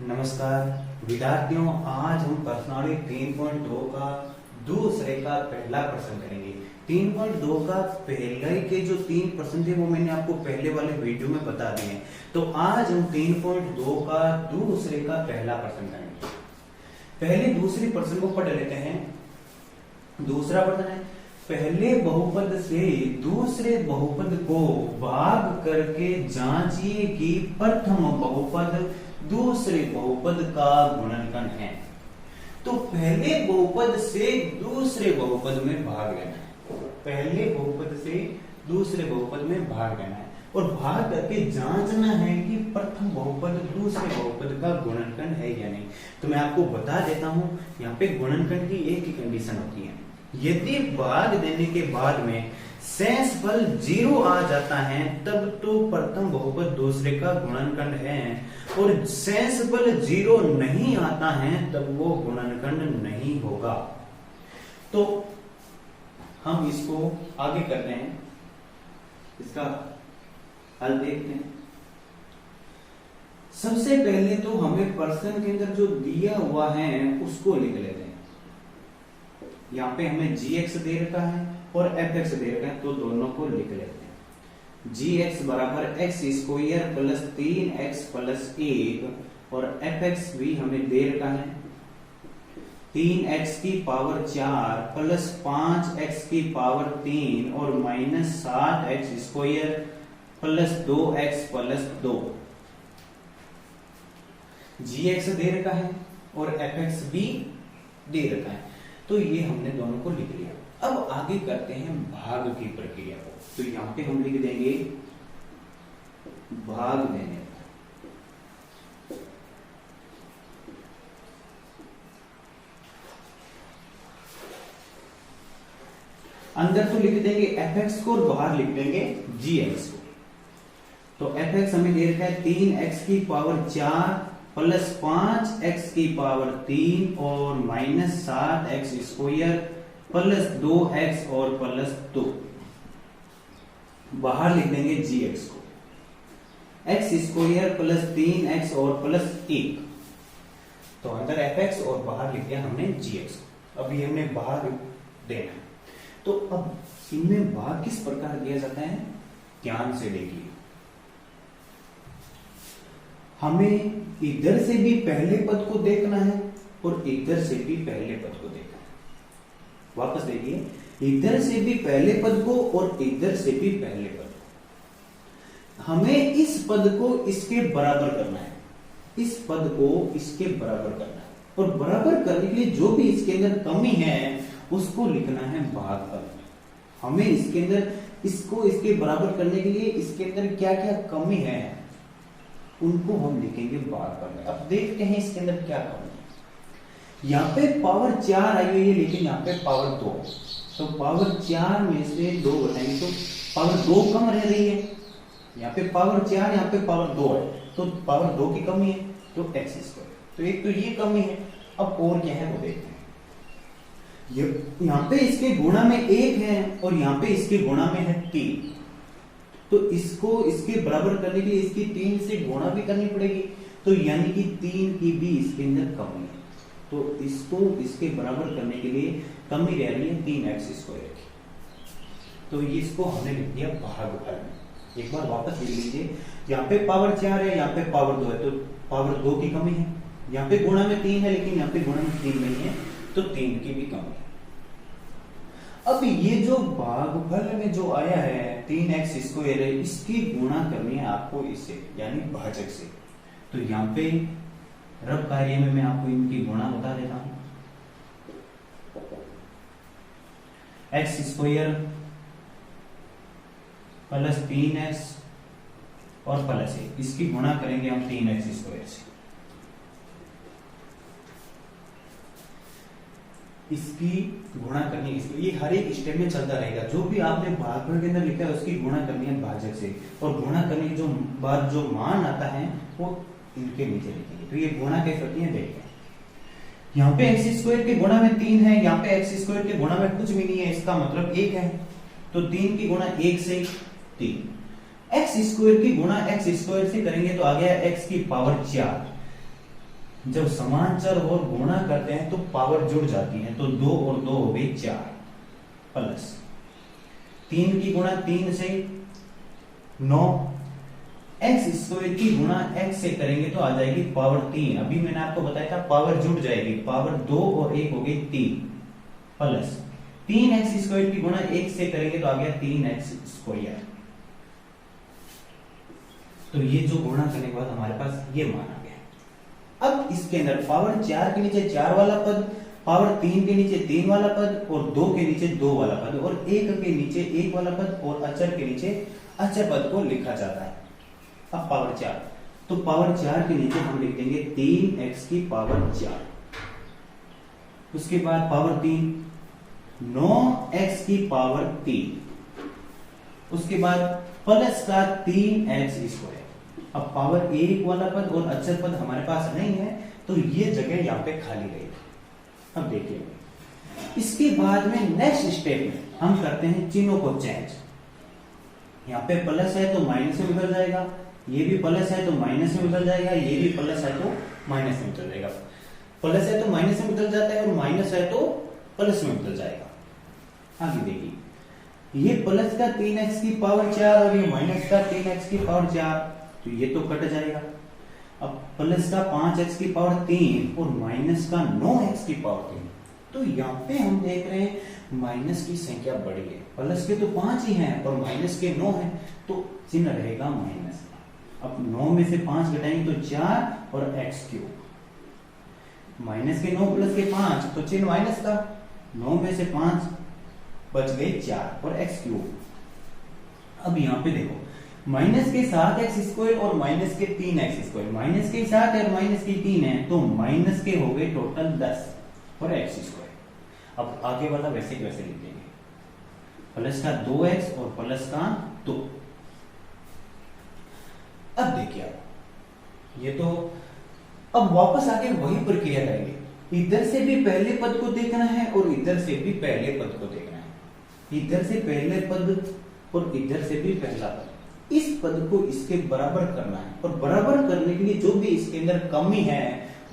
नमस्कार विद्यार्थियों, आज हम प्रश्नावली 3.2 का दूसरे का पहला प्रश्न करेंगे। 3.2 का पहले के जो 3 प्रश्न थे वो मैंने आपको पहले वाले वीडियो में बता दिए हैं। तो आज हम 3.2 का दूसरे का पहला प्रश्न करेंगे। पहले दूसरे प्रश्न को पढ़ लेते हैं। दूसरा प्रश्न है, पहले बहुपद से दूसरे बहुपद को भाग करके जांचिए कि प्रथम बहुपद दूसरे बहुपद का गुणनखंड है। तो पहले बहुपद से दूसरे बहुपद में भाग लेना है। पहले बहुपद से दूसरे बहुपद में भाग लेना है और भाग करके जांचना है कि प्रथम बहुपद दूसरे बहुपद का गुणनखंड है या नहीं। तो मैं आपको बता देता हूं, यहाँ पे गुणनखंड की एक ही कंडीशन होती है, यदि भाग देने के बाद में शेषफल 0 आ जाता है तब तो प्रथम बहुपद दूसरे का गुणनखंड है, और शेषफल 0 नहीं आता है तब वो गुणनखंड नहीं होगा। तो हम इसको आगे करते हैं, इसका हल देखते हैं। सबसे पहले तो हमें प्रश्न के अंदर जो दिया हुआ है उसको लिख लेते हैं। यहाँ पे हमें gx दे रखा है और fx दे रखा है, तो दोनों को लिख लेते हैं। gx बराबर x square plus 3x plus 1 और fx भी हमें दे रखा है 3x की पावर 4 प्लस 5x की पावर 3 और minus 7x square plus 2x plus 2। gx दे रखा है और fx भी दे रखा है, तो ये हमने दोनों को लिख लिया। अब आगे करते हैं भाग की प्रक्रिया को। तो यहां पे हम लिख देंगे भाग देने। अंदर तो लिख देंगे fx को और बाहर लिख देंगे gx को। तो fx हमें दे रखा है 3x की पावर 4 प्लस 5x की पावर 3 और minus 7x square plus 2x और प्लस 2। बाहर लिख देंगे gx को x स्क्वायर प्लस 3x और प्लस 1। तो अंदर fx और बाहर लिख दिया हमने gx को। अभी हमने भाग देना है, तो अब इनमें भाग किस प्रकार दिया जाता है ध्यान से देखिए। हमें इधर से भी पहले पद को देखना है और इधर से भी पहले पद को देखना है। वापस देखिए, इधर से भी पहले पद को और इधर से भी पहले पद को। हमें इस पद को इसके बराबर करना है, इस पद को इसके बराबर करना है, और बराबर करने के लिए जो भी इसके अंदर कमी है उसको लिखना है भागफल में। हमें इसके अंदर इसको इसके बराबर करने के लिए इसके अंदर क्या क्या कमी है उनको हम लिखेंगे भागफल में। अब देखते हैं इसके अंदर क्या कमी है। यहाँ पे पावर 4 आई हुई है, लेकिन यहाँ पे पावर 2, तो पावर 4 में से 2 बताएंगे तो पावर 2 कम रह रही है। यहाँ पे पावर 4, यहाँ पे पावर 2 है, तो पावर 2 की कमी है, तो x स्क्वायर। तो एक तो ये कमी है। अब और क्या है वो देखते हैं। यहाँ पे इसके गुणा में 1 है और यहाँ पे इसके गुणा में है 3, तो इसको इसके बराबर करने के लिए इसकी 3 से गुणा भी करनी पड़ेगी, तो यानी कि 3 की भी इसके अंदर कमी है। तो इसको इसके बराबर करने के लिए कमी रह रही है 3x स्क्वायर की, तो इसको हमने लिख दिया भागफल में। एक बार वापस लिख लीजिए, यहाँ पे पावर 4 है, यहाँ पे पावर 2 है, तो पावर 2 की कमी है। यहाँ पे गुणा में 3 है, लेकिन यहाँ पे गुणा में 3 नहीं है, तो 3 की भी कमी है। अब ये जो भागफल में जो आया है 3x स्क्वायर है, इसकी गुणा करनी है आपको इससे, यानी भाजक से। तो यहाँ पे रब कार्य में मैं आपको इनकी गुणा बता देता हूं। x स्क्वायर प्लस 3x और प्लस 1, इसकी गुणा करेंगे हम 3x स्क्वायर से। इसकी गुणा करनी है, इसलिए हर एक स्टेप में चलता रहेगा। जो भी आपने भागफल के अंदर लिखा है उसकी गुणा करनी है भाजक से, और गुणा करने के जो बाद जो मान आता है वो इनके नीचे लिखेंगे। तो ये गुणा कैसे होती है देखते हैं। यहाँ पे एक्स स्क्वायर के गुणा में 3 है, यहाँ पे एक्स स्क्वायर के गुणा में कुछ भी नहीं है, इसका मतलब 1 है, तो 3 की गुणा 1 से 3। एक्स स्क्वायर की गुणा एक्स स्क्वायर से करेंगे तो आ गया एक्स की पावर 4। जब समान चर और गुणा करते हैं तो पावर जुड़ जाती है, तो 2 और 2 हो गई 4 प्लस 3 की गुणा 3 से 9, एक्स स्क्वायर की गुणा एक्स से करेंगे तो आ जाएगी पावर 3। अभी मैंने आपको बताया था पावर जुड़ जाएगी, पावर 2 और 1 हो गई 3 प्लस 3 एक्स स्क्वायर की गुणा 1 से करेंगे तो आ गया 3 एक्स स्क्वायर। तो ये जो गुणा करने के बाद हमारे पास ये मान आ गया। अब इसके अंदर पावर 4 के नीचे 4 वाला पद, पावर 3 के नीचे 3 वाला पद और 2 के नीचे 2 वाला पद और 1 के नीचे 1 वाला पद और अचर के नीचे अचर पद को लिखा जाता है। अब पावर 4, तो पावर 4 के नीचे हम लिख देंगे 3x की पावर 4, उसके बाद पावर 3 9x की पावर 3, उसके बाद प्लस का 3x स्क्वायर। अब पावर 1 वाला पद और अचर पद हमारे पास नहीं है तो ये जगह यहां पे खाली रहेगी। अब देखिए इसके बाद में नेक्स्ट स्टेप में हम करते हैं चिन्हों को चेंज। यहाँ पे प्लस है तो माइनस में बदल जाएगा, ये भी प्लस है तो माइनस में बदल जाएगा, ये भी प्लस है तो माइनस में बदल जाएगा। प्लस है तो माइनस में बदल जाता है और माइनस है तो प्लस में बदल जाएगा। आगे देखिए ये प्लस का 3x की पावर 4 और ये माइनस का 3x की पावर 4, तो ये तो कट जाएगा। अब प्लस का 5x की पावर 3 और माइनस का 9x की पावर 3, तो यहाँ पे हम देख रहे हैं माइनस की संख्या बढ़ी है, प्लस के तो 5 ही हैं और माइनस के 9 हैं, तो चिन्ह रहेगा माइनस। अब 9 में से 5 घटाएंगे तो 4 और x क्यूब, माइनस के 9 प्लस के 5 तो चिन्ह माइनस का, 9 में से 5 बच गए 4 और x क्यूब। अब यहाँ पे देखो माइनस के 7x स्क्वायर और माइनस के 3x स्क्वायर, माइनस के 7 है और माइनस के 3 है तो माइनस के हो गए टोटल 10 और x स्क्वायर। अब आगे वाला वैसे ही वैसे लिख देंगे, प्लस का 2x और प्लस का 2। अब देखिए आप ये तो अब वापस आके वही प्रक्रिया करेंगे, इधर से भी पहले पद को देखना है और इधर से भी पहले पद को देखना है, इधर से पहले पद और इधर से भी पहला पद। इस पद को इसके बराबर करना है और बराबर करने के लिए जो भी इसके अंदर कमी है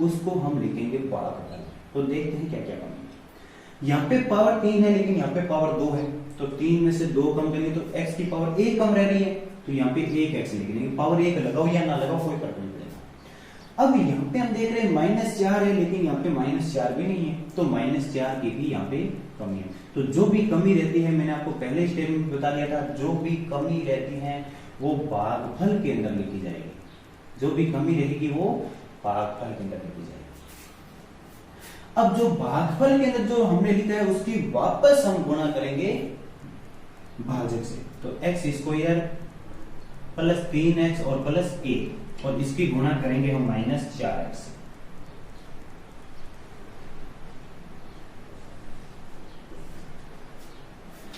उसको हम लिखेंगे भागफल। तो देखते हैं क्या क्या कमी है। यहाँ पे पावर 3 है लेकिन यहाँ पे पावर 2 है, तो 3 में से 2 कम करेंगे तो x की पावर 1 कम रह रही है, तो यहाँ पे 1x लिख देंगे। पावर 1 लगाओ या ना लगाओ कोई फर्क नहीं पड़ेगा। अब यहाँ पे हम देख रहे हैं -4 है लेकिन यहाँ पे -4 भी नहीं है, तो -4 की भी यहाँ पे कमी है। तो जो भी कमी रहती है मैंने आपको पहले स्टेप में बता दिया था, जो भी कमी रहती है वो भागफल के अंदर लिखी जाएगी, जो भी कमी रहेगी वो भागफल के अंदर लिखी जाएगी। अब जो भागफल के अंदर जो हमने लिखा है उसकी वापस हम गुणा करेंगे भाजक से, तो x स्क्वायर प्लस 3x और प्लस 1 और इसकी गुणा करेंगे हम -4x।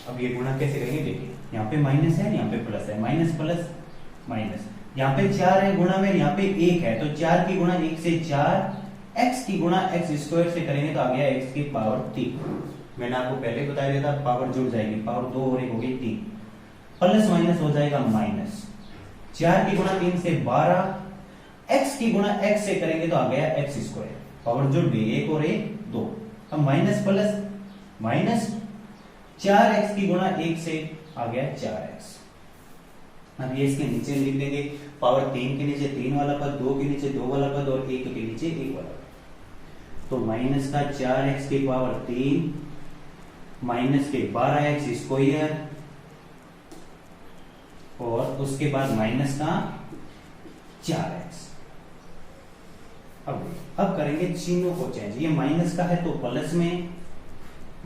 अब ये गुणा कैसे करेंगे देखिए, यहाँ पे माइनस है यहाँ पे प्लस है, माइनस प्लस माइनस, यहाँ पे 4 है गुणा में यहाँ पे 1 है, तो 4 की गुणा 1 से 4, x की गुणा x स्क्वायर से करेंगे तो आ गया x की पावर 3। मैंने आपको पहले बताया दिया था पावर जुड़ जाएगी, पावर 2 और 1 हो गई 3, प्लस माइनस हो जाएगा माइनस, 4 की गुणा 3 से 12, x की गुणा x से करेंगे तो आ गया x स्क्वायर, पावर जुड़ गई 1 और 1 2। अब माइनस प्लस माइनस 4x की गुणा 1 से आ गया 4x। अब ये इसके नीचे लिख देंगे, पावर 3 के नीचे 3 वाला पद, 2 के नीचे 2 वाला पद और 1 के नीचे 1 वाला पद, तो माइनस का 4x की पावर 3 माइनस के 12x स्क्वायर और उसके बाद माइनस का 4x। अब करेंगे चिन्हों को चेंज, ये माइनस का है तो प्लस में,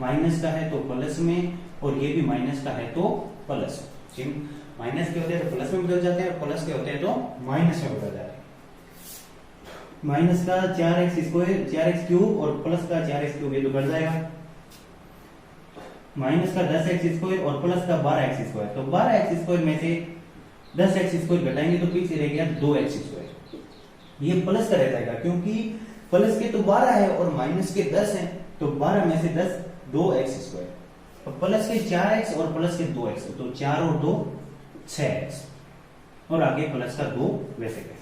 माइनस का है तो प्लस में और ये भी माइनस का है तो प्लस। चिन्ह माइनस के होते हैं तो प्लस में बदल जाते हैं और प्लस के होते हैं तो माइनस में बदल जाते हैं। माइनस का 4x स्क्वायर 4x क्यूब और प्लस का 4x क्यूब, ये तो बढ़ जाएगा। माइनस का 10x स्क्वायर और प्लस का 12x स्क्वायर, तो 12x स्क्वायर में से 10x स्क्वायर घटाएंगे तो पीछे रह गया 2x स्क्वायर, ये प्लस का रह जाएगा क्योंकि प्लस के तो 12 है और माइनस के 10 है, तो 12 में से 10 2x स्क्वायर, तो प्लस के 4x और प्लस के 2x, तो 4 और 2 6x और आगे प्लस का 2 वैसे कैसे।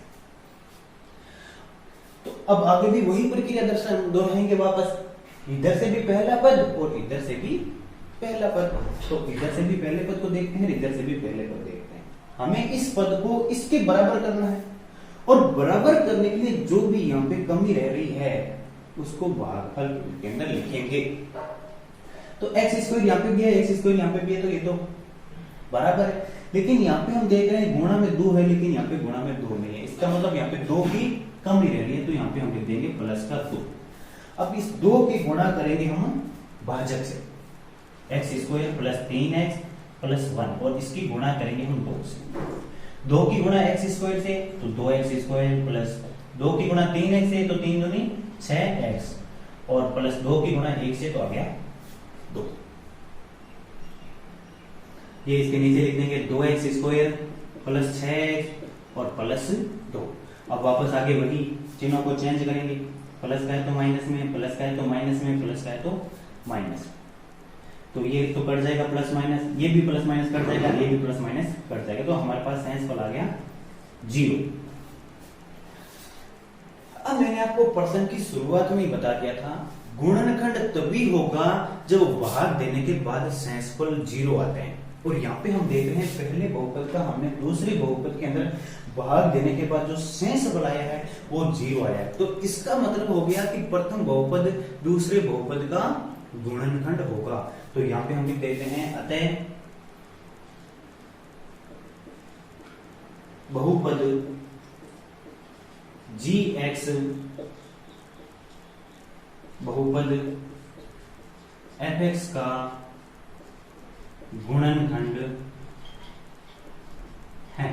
तो अब आगे भी वही प्रक्रिया दोहराएंगे वापस, इधर से भी पहला पद और इधर से भी पहला पद। तो इधर से भी पहले पद को देखते हैं, इधर से भी पहले पद देखते हैं। हमें इस पद को इसके बराबर करना है, और बराबर करने के लिए जो भी यहाँ पे कमी रह रही है उसको भागफल के अंदर लिखेंगे। तो एक्स स्क्वायर यहाँ पे भी है, एक्स स्क्वायर यहाँ पे भी है, तो ये तो बराबर है। लेकिन यहाँ पे हम देख रहे हैं गुणा में 2 है, लेकिन यहाँ पे गुणा में 2 नहीं है, इसका मतलब यहाँ पे 2 की कमी रह रही है, तो यहाँ पे हम लिख देंगे प्लस का 2। अब इस 2 की गुणा करेंगे हम भाजक से, x square plus 3x plus 1, और इसकी गुणा करेंगे हम 2 से। 2 की गुणा एक्स स्क्वायर से तो 2x स्क्वायर प्लस 2 की गुणा 3x से तो 3 दूनी 6x, और प्लस 2 की गुणा 1 से तो आ गया 2। ये इसके नीचे लिख देंगे 2x स्क्वायर प्लस 6x और प्लस 2। अब वापस आगे वही चिन्हों को चेंज करेंगे, प्लस का है तो माइनस में, प्लस का है तो माइनस में, प्लस का है तो माइनस। तो ये तो कट जाएगा प्लस माइनस, ये भी प्लस माइनस कट जाएगा, ये भी प्लस माइनस कट जाएगा, तो हमारे पास सेंस फल आ गया 0। अब मैंने आपको प्रश्न की शुरुआत में ही बता दिया था, गुणनखंड तभी होगा जब भाग देने के बाद सेंसफल 0 आते हैं। और यहाँ पे हम देख रहे हैं पहले बहुपद का हमने दूसरे बहुपद के अंदर भाग देने के बाद जो सेंसफल आया है वो 0 आया है। तो इसका मतलब हो गया कि प्रथम बहुपद दूसरे बहुपद का गुणनखंड होगा। तो यहाँ पे हम लिख देते हैं अतः बहुपद gx बहुपद fx का गुणनखंड है।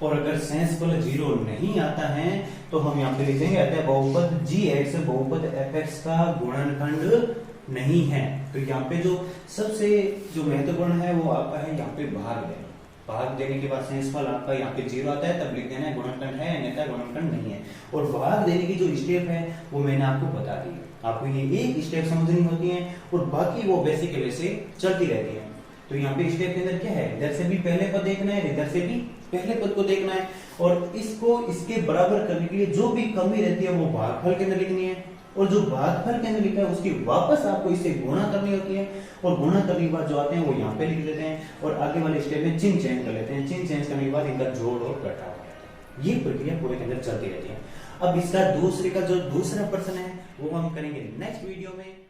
और अगर सेंसफल 0 नहीं आता है तो हम यहाँ पे लिखेंगे अतः बहुपद gx बहुपद fx का गुणनखंड नहीं है। तो यहाँ पे जो सबसे जो महत्वपूर्ण है वो आपका है यहाँ पे भाग देना। भाग देने के बाद सेंसफल आपका यहाँ पे 0 आता है, तब लिख देना है गुणनखंड है, अन्यथा गुणनखंड नहीं है। और भाग देने की जो स्टेप है वो मैंने आपको बता दी, आपको ये एक स्टेप समझनी होती है और बाकी वो वैसे के वैसे चलती रहती है। तो यहाँ पे स्टेप के अंदर क्या है, इधर से भी पहले पद देखना है, इधर से भी पहले पद को देखना है, और इसको इसके बराबर करने के लिए जो भी कमी रहती है वो भागफल के अंदर लिखनी है, और जो भागफल के अंदर लिखा है उसकी वापस आपको इससे गुणा करनी होती है, और गुणा करने के बाद जो आते हैं वो यहाँ पे लिख देते हैं, और आगे वाले स्टेप में चिन्ह चेंज कर लेते हैं। चिन्ह चेंज करने के बाद इनका जोड़ और घटाव हो जाता है। ये प्रक्रिया पूरे के अंदर चलती रहती है। अब इसका दूसरे का जो दूसरा प्रश्न है वो हम करेंगे नेक्स्ट वीडियो में।